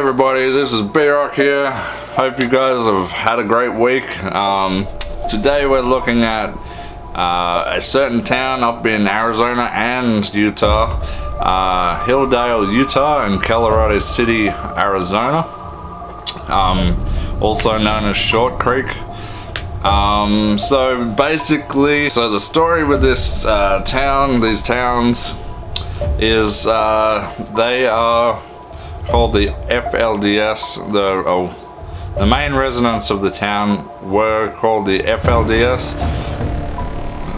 everybody, this is B-Rock here. Hope you guys have had a great week. Today we're looking at a certain town up in Arizona and Utah, Hildale, Utah, and Colorado City, Arizona, also known as Short Creek. So basically, the story with this these towns is they are called the FLDS. The main residents of the town were called the FLDS.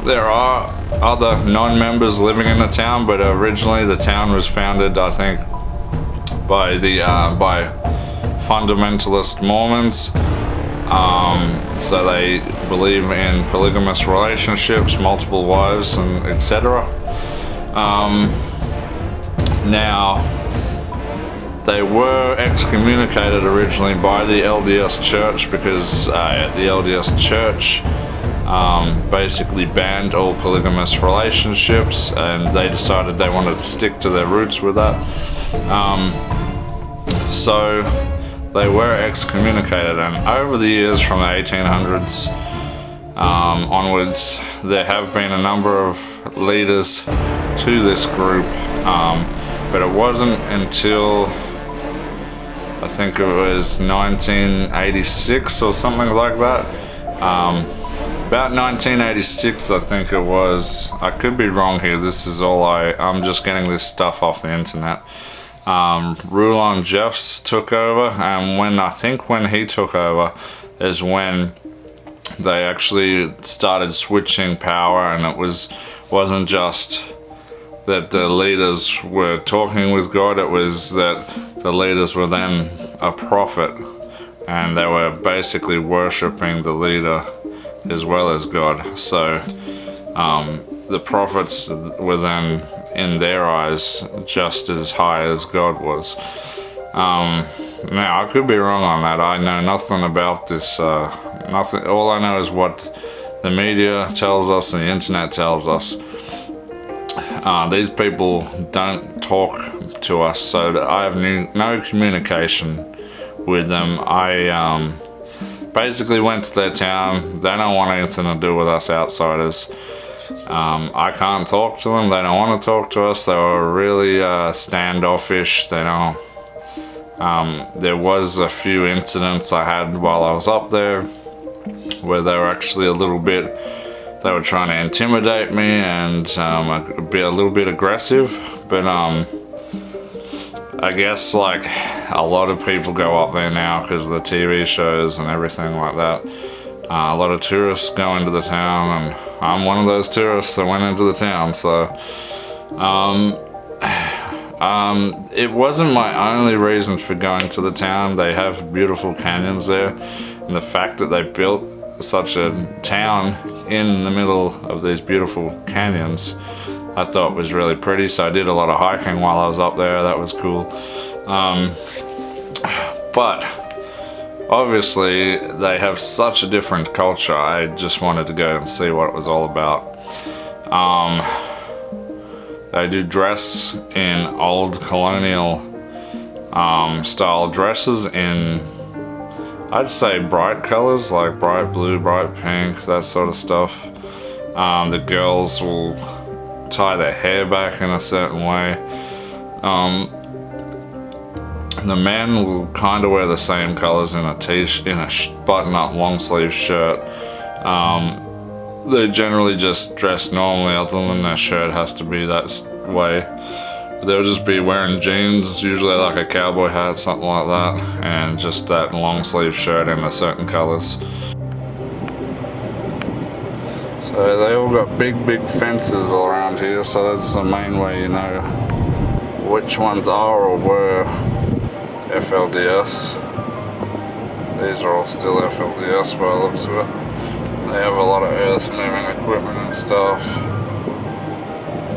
There are other non-members living in the town, but originally the town was founded, I think, by by fundamentalist Mormons. So they believe in polygamous relationships, multiple wives, and etc. Now, they were excommunicated originally by the LDS Church because the LDS Church basically banned all polygamous relationships, and they decided they wanted to stick to their roots with that. So they were excommunicated, and over the years from the 1800s onwards, there have been a number of leaders to this group, but it wasn't until I think it was 1986 or something like that. About 1986, I think it was. I could be wrong here. This is all I'm just getting this stuff off the internet. Rulon Jeffs took over, and when he took over is when they actually started switching power, and it wasn't just that the leaders were talking with God, it was that the leaders were then a prophet, and they were basically worshipping the leader as well as God. So the prophets were then, in their eyes, just as high as God was. Now, I could be wrong on that. I know nothing about this. Nothing. All I know is what the media tells us and the internet tells us. These people don't talk to us, so that I have no communication with them. I basically went to their town. They don't want anything to do with us outsiders. I can't talk to them. They don't want to talk to us. They were really standoffish. They don't. There was a few incidents I had while I was up there where they were actually they were trying to intimidate me and be a little bit aggressive, but I guess like a lot of people go up there now because of the TV shows and everything like that. A lot of tourists go into the town, and I'm one of those tourists that went into the town, so it wasn't my only reason for going to the town. They have beautiful canyons there, and the fact that they built such a town in the middle of these beautiful canyons, I thought was really pretty. So I did a lot of hiking while I was up there. That was cool. But obviously they have such a different culture. I just wanted to go and see what it was all about. They do dress in old colonial style dresses in, I'd say, bright colors, like bright blue, bright pink, that sort of stuff. The girls will tie their hair back in a certain way. The men will kind of wear the same colors in a button-up long-sleeve shirt. They generally just dress normally, other than their shirt has to be that way. They'll just be wearing jeans, usually like a cowboy hat, something like that, and just that long-sleeve shirt in the certain colors. So they all got big fences all around here, so that's the main way you know which ones are or were FLDS. These are all still FLDS by the looks of it. They have a lot of earth moving equipment and stuff.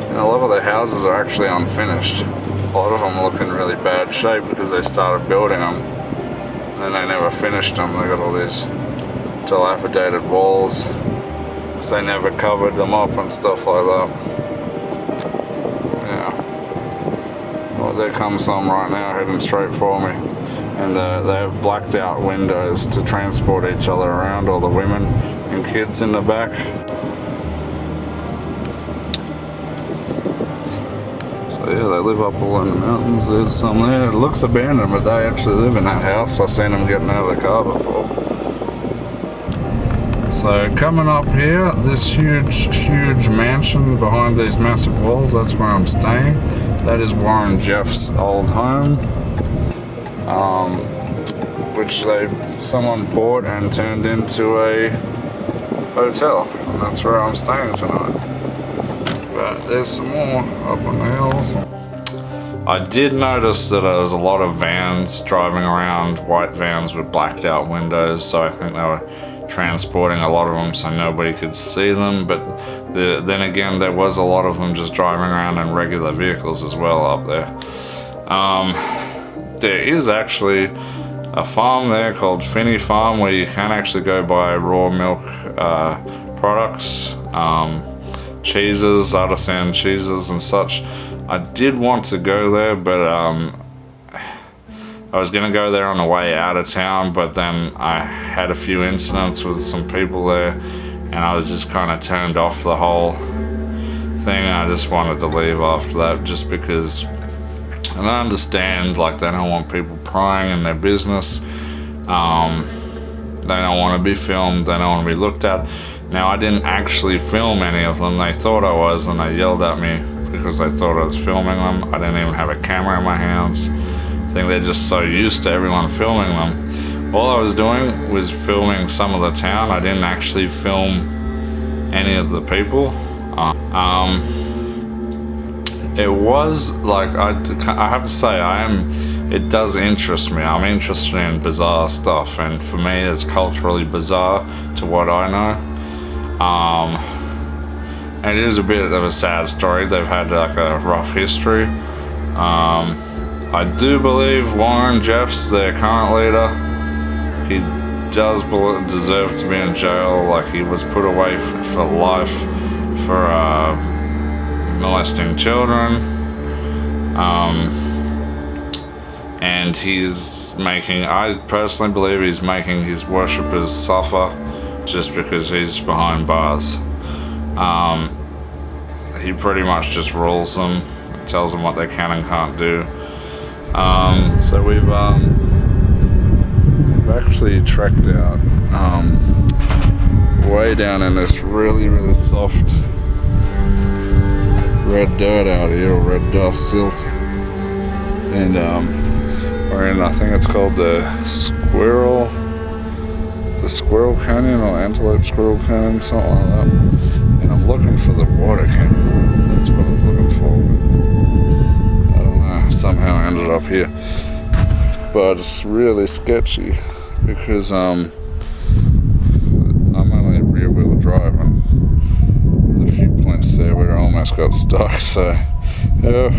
And a lot of their houses are actually unfinished. A lot of them look in really bad shape because they started building them and then they never finished them. They got all these dilapidated walls because they never covered them up and stuff like that. Yeah. Well, there comes some right now heading straight for me. And they have blacked out windows to transport each other around, all the women and kids in the back. So yeah, they live up all in the mountains. There's some there. It looks abandoned, but they actually live in that house. I've seen them getting out of the car before. So coming up here, this huge mansion behind these massive walls, that's where I'm staying. That is Warren Jeff's old home, which someone bought and turned into a hotel, and that's where I'm staying tonight. But there's some more up on the hills. I did notice that there was a lot of vans driving around, white vans with blacked out windows, so I think they were transporting a lot of them so nobody could see them. But then again, there was a lot of them just driving around in regular vehicles as well up there. There is actually a farm there called Finney Farm where you can actually go buy raw milk products, cheeses, artisan cheeses and such. I did want to go there, but I was gonna go there on the way out of town, but then I had a few incidents with some people there and I was just kind of turned off the whole thing. I just wanted to leave after that, just because, and I understand, like, they don't want people prying in their business. They don't want to be filmed, they don't want to be looked at. Now, I didn't actually film any of them. They thought I was, and they yelled at me because they thought I was filming them. I didn't even have a camera in my hands. I think they're just so used to everyone filming them. All I was doing was filming some of the town. I didn't actually film any of the people. It was like, I have to say, it does interest me. I'm interested in bizarre stuff, and for me it's culturally bizarre to what I know. And it is a bit of a sad story. They've had like a rough history. I do believe Warren Jeff's their current leader. He does deserve to be in jail. Like, he was put away for life for molesting children. And I personally believe he's making his worshippers suffer just because he's behind bars. He pretty much just rules them, tells them what they can and can't do. So we've actually trekked out way down in this really soft red dirt out here, or red dust, silt, and we're in, I think it's called the Squirrel Canyon, or Antelope Squirrel Canyon, something like that. And I'm looking for the water canyon. That's what I was looking for. I don't know, somehow I ended up here. But it's really sketchy because I'm only rear wheel drive, and there's a few points there where I almost got stuck. So yeah,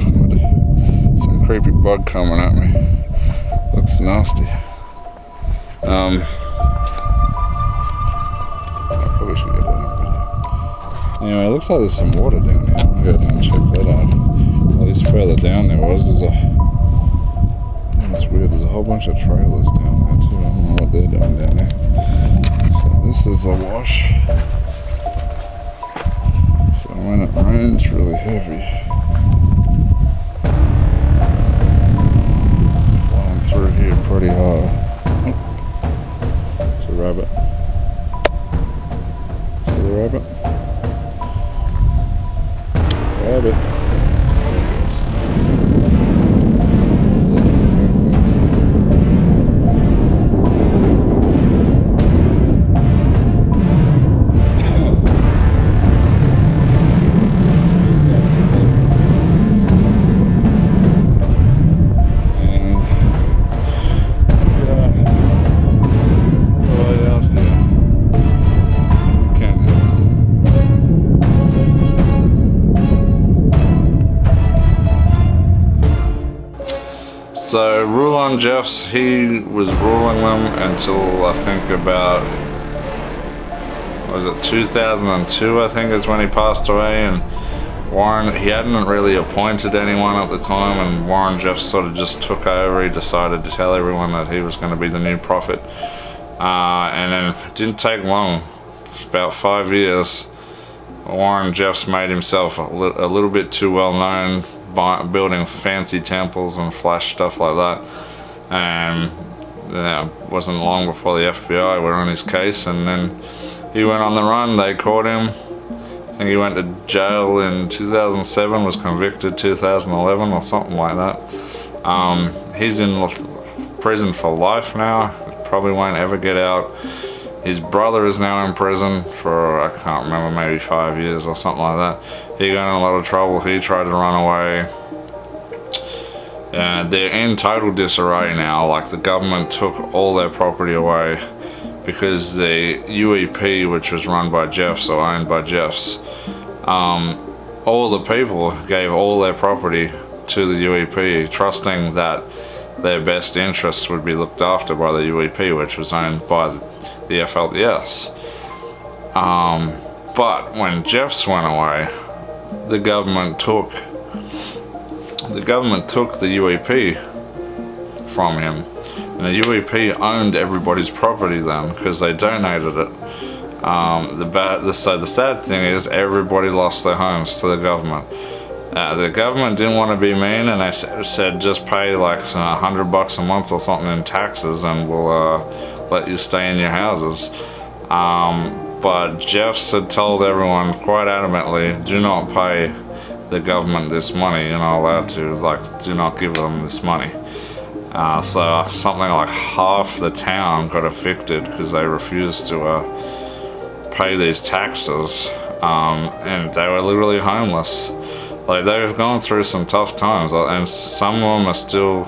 some creepy bug coming at me. Looks nasty. I probably should get that on video. Anyway, it looks like there's some water down here. I'm gonna go down and check that out. At least further down there was. That's weird, there's a whole bunch of trailers down there too. I don't know what they're doing down there. So this is the wash. So when it rains really heavy, flying through here pretty hard. It's a rabbit. See the rabbit? Rabbit. So Rulon Jeffs, he was ruling them until I think about, was it 2002, I think is when he passed away, and Warren, he hadn't really appointed anyone at the time, and Warren Jeffs sort of just took over. He decided to tell everyone that he was going to be the new prophet. And then it didn't take long, about 5 years, Warren Jeffs made himself a little bit too well known by building fancy temples and flash stuff like that. And it wasn't long before the FBI were on his case, and then he went on the run. They caught him. I think he went to jail in 2007, was convicted 2011 or something like that. He's in prison for life now. Probably won't ever get out. His brother is now in prison for, I can't remember, maybe 5 years or something like that. He got in a lot of trouble. He tried to run away. They're in total disarray now. Like, the government took all their property away because the UEP, which was run by Jeffs or owned by Jeffs, all the people gave all their property to the UEP, trusting that their best interests would be looked after by the UEP, which was owned by the FLDS. But when Jeffs went away, the government took the UEP from him, and the UEP owned everybody's property then because they donated it. So the sad thing is, everybody lost their homes to the government. The government didn't want to be mean, and they said just pay like $100 a month or something in taxes, and we'll let you stay in your houses. But Jeffs had told everyone quite adamantly, do not pay the government this money. You're not allowed to. Like, do not give them this money. So something like half the town got evicted because they refused to pay these taxes, and they were literally homeless. Like, they've gone through some tough times, and some of them are still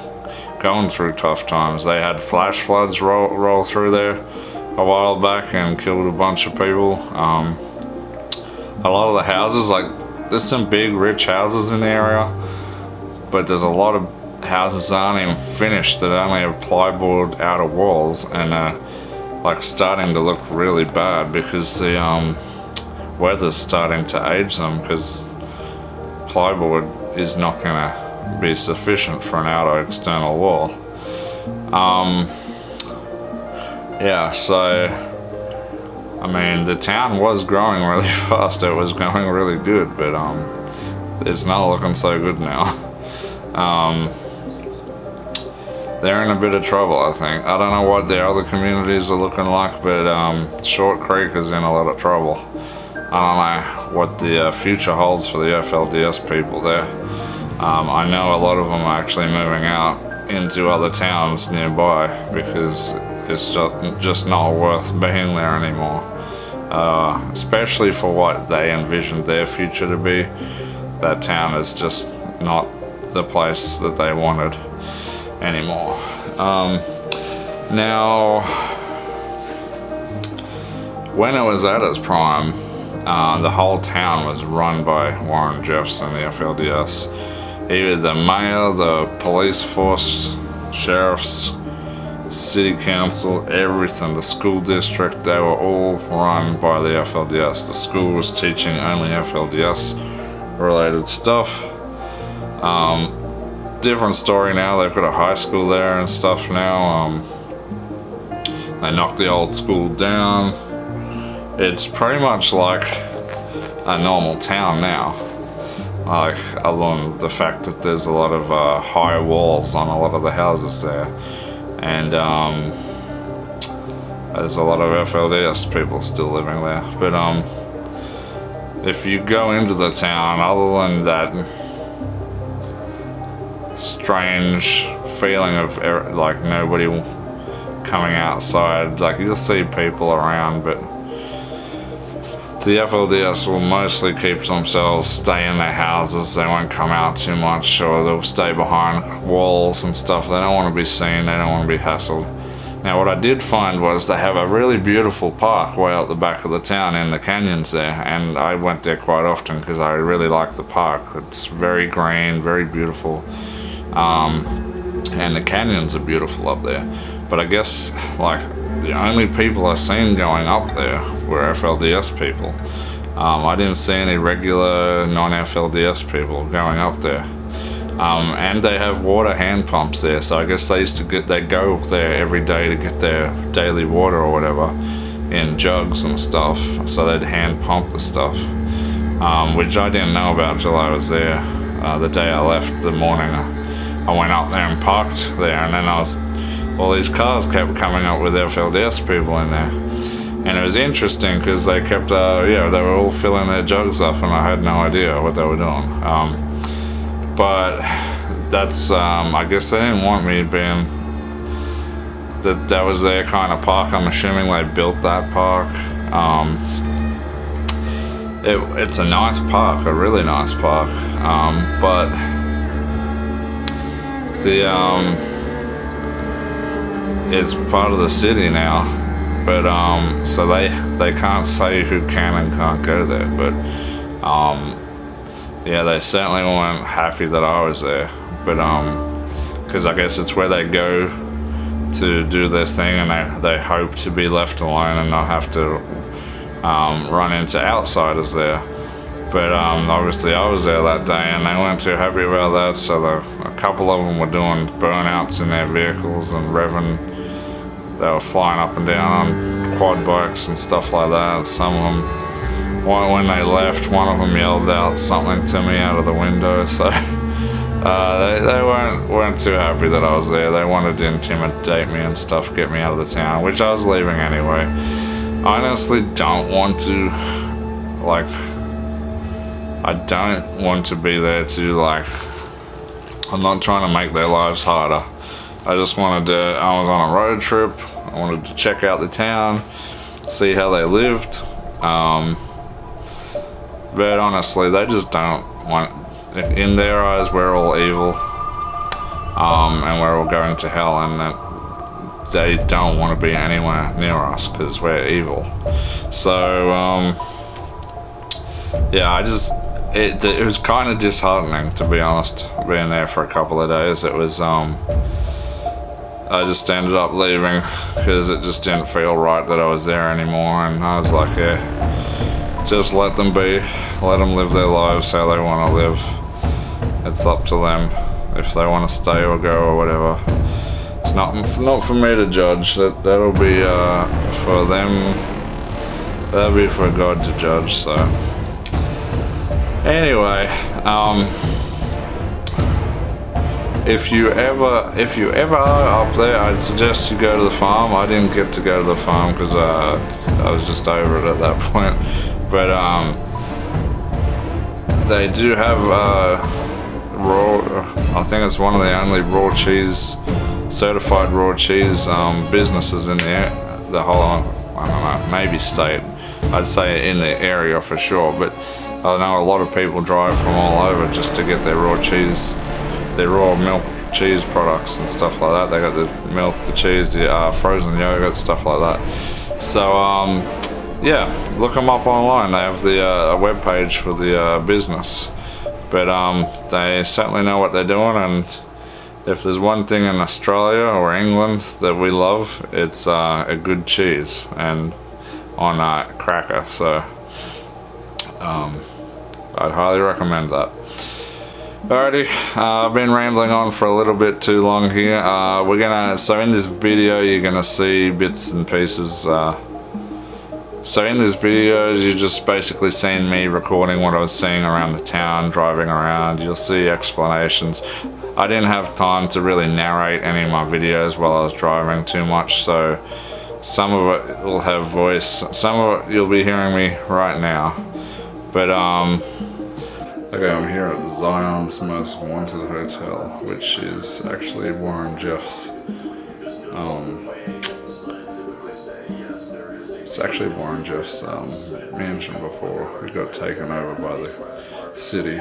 going through tough times. They had flash floods roll through there a while back and killed a bunch of people. A lot of the houses, like, there's some big rich houses in the area, but there's a lot of houses that aren't even finished, that only have plywood outer walls, and like starting to look really bad because the weather's starting to age them, because plywood is not going to be sufficient for an outer external wall. Yeah, so I mean, the town was growing really fast. It was going really good, but it's not looking so good now. They're in a bit of trouble, I think. I don't know what the other communities are looking like, but Short Creek is in a lot of trouble. I don't know what the future holds for the FLDS people there. I know a lot of them are actually moving out into other towns nearby because it's just not worth being there anymore. Especially for what they envisioned their future to be. That town is just not the place that they wanted anymore. Now, when it was at its prime, the whole town was run by Warren Jeffs and the FLDS. Even the mayor, the police force, sheriffs, city council, everything, the school district, they were all run by the FLDS. The school was teaching only FLDS related stuff. Different story now, they've got a high school there and stuff now. They knocked the old school down. It's pretty much like a normal town now. Like, other than the fact that there's a lot of high walls on a lot of the houses there. And there's a lot of FLDS people still living there. But if you go into the town, other than that strange feeling of like nobody coming outside, like you'll see people around, but the FLDS will mostly keep themselves, stay in their houses. They won't come out too much, or they'll stay behind walls and stuff. They don't want to be seen, they don't want to be hassled. Now, what I did find was they have a really beautiful park way out the back of the town in the canyons there, and I went there quite often because I really like the park. It's very green, very beautiful, and the canyons are beautiful up there. But I guess, like, the only people I've seen going up there were FLDS people. I didn't see any regular non-FLDS people going up there. And they have water hand pumps there, so I guess they go there every day to get their daily water or whatever in jugs and stuff, so they'd hand pump the stuff, which I didn't know about till I was there. The day I left, the morning I went up there and parked there, and then all these cars kept coming up with FLDS people in there, and it was interesting because they kept they were all filling their jugs up, and I had no idea what they were doing. But that's I guess they didn't want me being that was their kind of park. I'm assuming they built that park. It's a nice park, a really nice park, but it's part of the city now, but so they can't say who can and can't go there, but yeah, they certainly weren't happy that I was there, but because I guess it's where they go to do their thing, and they hope to be left alone and not have to run into outsiders there. But obviously I was there that day and they weren't too happy about that, so a couple of them were doing burnouts in their vehicles and revving. They were flying up and down on quad bikes and stuff like that. And some of them, when they left, one of them yelled out something to me out of the window, so they weren't too happy that I was there. They wanted to intimidate me and stuff, get me out of the town, which I was leaving anyway. I honestly don't want to, I don't want to be there to, I'm not trying to make their lives harder. I just I was on a road trip, I wanted to check out the town, see how they lived, but honestly, they just don't want, in their eyes, we're all evil, and we're all going to hell, and that they don't want to be anywhere near us because we're evil. So yeah, it was kind of disheartening, to be honest, being there for a couple of days. It was I just ended up leaving because it just didn't feel right that I was there anymore, and I was like, yeah, just let them be, let them live their lives how they want to live. It's up to them if they want to stay or go or whatever. It's not for me to judge. That'll be for them. That'll be for God to judge. So anyway, if you ever are up there, I'd suggest you go to the farm. I didn't get to go to the farm because I was just over it at that point. But they do have raw. I think it's one of the only raw cheese, certified raw cheese businesses in the whole, I don't know, maybe state. I'd say in the area for sure, but I know a lot of people drive from all over just to get their raw cheese, their raw milk cheese products and stuff like that. They got the milk, the cheese, the frozen yogurt, stuff like that. So yeah, look them up online. They have the web page for the business, but they certainly know what they're doing. And if there's one thing in Australia or England that we love, it's a good cheese and on a cracker. So I'd highly recommend that. Alrighty, I've been rambling on for a little bit too long here. So in this video you're gonna see bits and pieces. So in this video you're just basically seeing me recording what I was seeing around the town, driving around. You'll see explanations. I didn't have time to really narrate any of my videos while I was driving too much, so some of it will have voice, some of it you'll be hearing me right now. But okay, I'm here at the Zion's Most Wanted Hotel, which is actually Warren Jeff's, it's actually Warren Jeff's mansion before it got taken over by the city.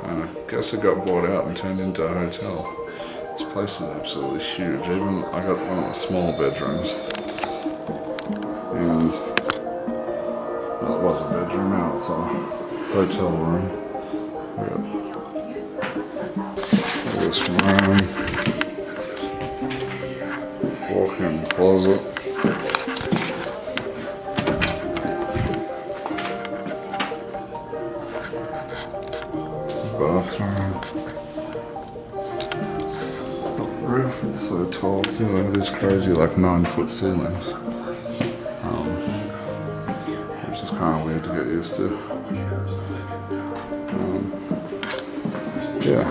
And I guess it got bought out and turned into a hotel. This place is absolutely huge. Even I got one of the small bedrooms, and well, it was a bedroom, now it's a hotel room. I got this room, walk-in closet, bathroom. The roof is so tall too, look at this crazy like 9-foot ceilings. Which is kind of weird to get used to. Yeah.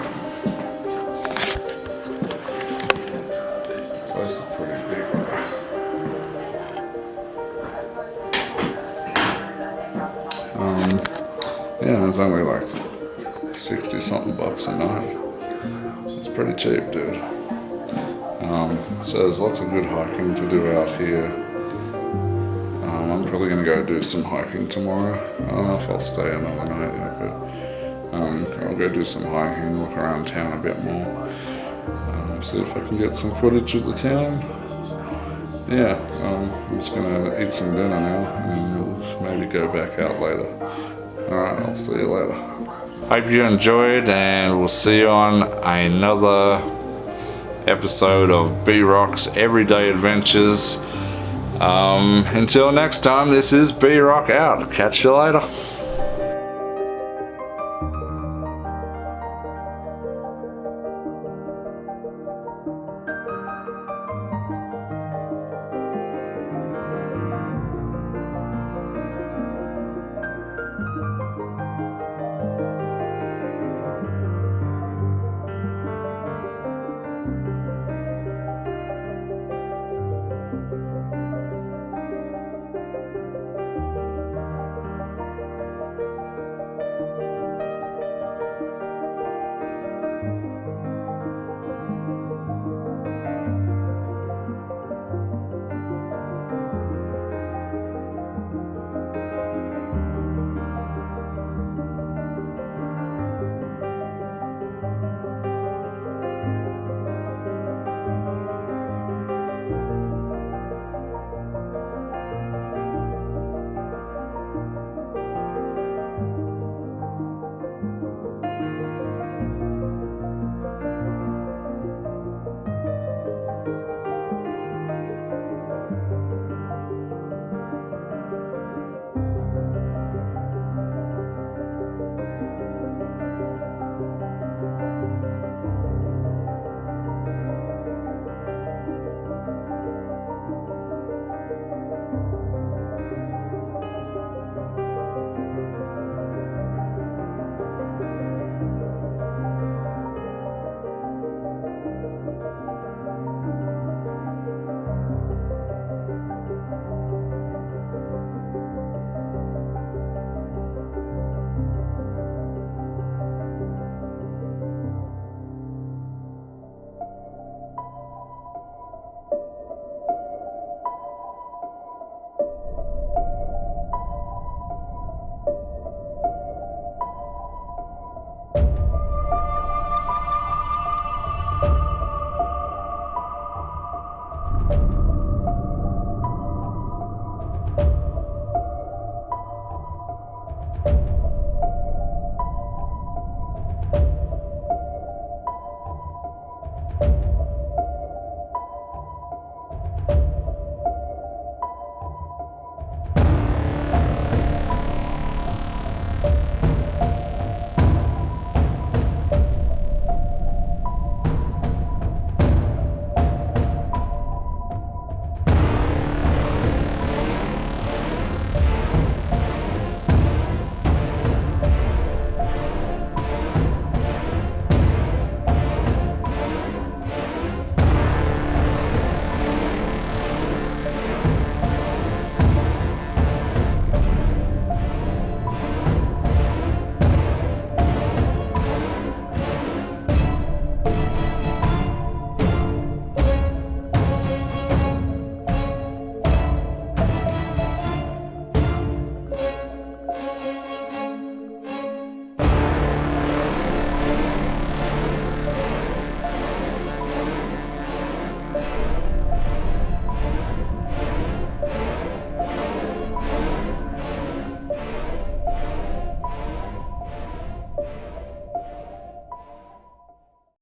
Place is pretty big. Yeah, it's only like 60 something bucks a night. It's pretty cheap, dude. So there's lots of good hiking to do out here. I'm probably gonna go do some hiking tomorrow. I don't know if I'll stay another night yet, but I'll go do some hiking, look around town a bit more. See if I can get some footage of the town. Yeah, I'm just gonna eat some dinner now and we'll maybe go back out later. Alright, I'll see you later. Hope you enjoyed, and we'll see you on another episode of B-Rock's Everyday Adventures. Until next time, this is B-Rock out. Catch you later.